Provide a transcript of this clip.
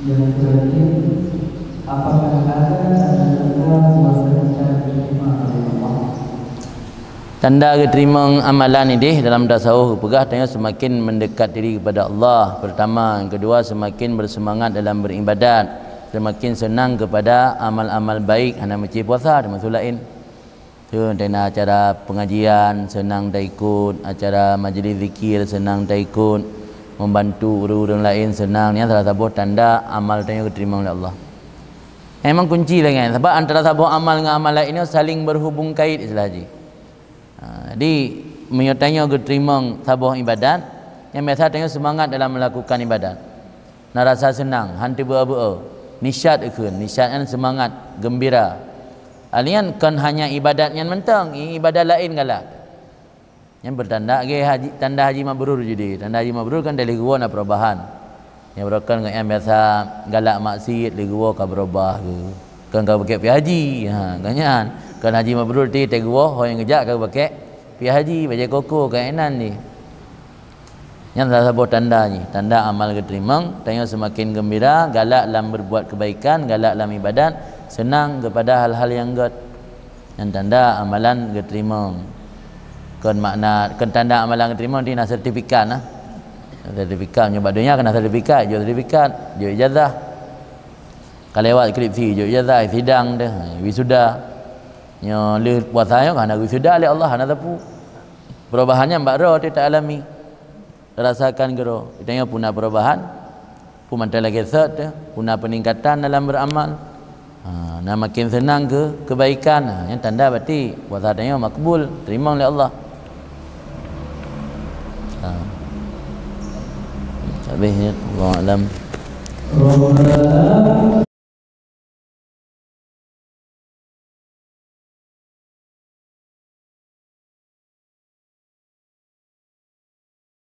Yang berarti apakah ada tanda-tanda puasa kita diterima oleh Allah? Tanda diterima amalan ini dalam tasawuf pegah tanya semakin mendekat diri kepada Allah pertama, yang kedua semakin bersemangat dalam beribadat, semakin senang kepada amal-amal baik, hanya macam puasa termasuk lain tu, tena acara pengajian senang tak ikut, acara majlis zikir senang tak ikut, membantu orang-orang lain senang, ni salah satu tanda amal tanya diterima oleh Allah. Memang kunci lah kan, sebab antara satu amal dengan amal lain ni saling berhubung kait istilah haji. Jadi menyertanya diterima sabuh ibadat yang biasa tanya semangat dalam melakukan ibadat, nak rasa senang, hantu bua-bua, nisyat ikun, nisyat kan semangat, gembira. Alian kan hanya ibadat yang mentang, ibadat lain galak. Yang bertanda ke haji, tanda haji mabrur jadi. Tanda haji mabrur kan dari gua nak perubahan. Yang berkan yang biasa galak maksiat dari gua ka berubah ke. Kan kau pakai pi haji, kanyan. Kan haji mabrur ti gua ho yang ngejak kau pakai pi haji, baca koko kainan ni. Yang salah satu tanda ni, tanda amal diterima, tanya semakin gembira, galak dalam berbuat kebaikan, galak dalam ibadat, senang kepada hal-hal yang good. Yang tanda amalan diterima. Kan makna kan tanda amalan diterima ni nak sertifikat nah. Sertifikat nyoba dunia kena sertifikat, jual sertifikat, jual ijazah. Kalau lewat skripsi, jual ijazah, sidang dah, wisuda. Nyo le puasa yo kan wisuda oleh Allah hana tapu. Perubahannya mbak ro tak alami. Rasakan gero. Ditanya punah perubahan, pun mantai lagi set, punah peningkatan dalam beramal. Nah makin senang ke kebaikan. Yang tanda berarti puasa tanya makbul, terima oleh Allah. Habisnya Allah alam.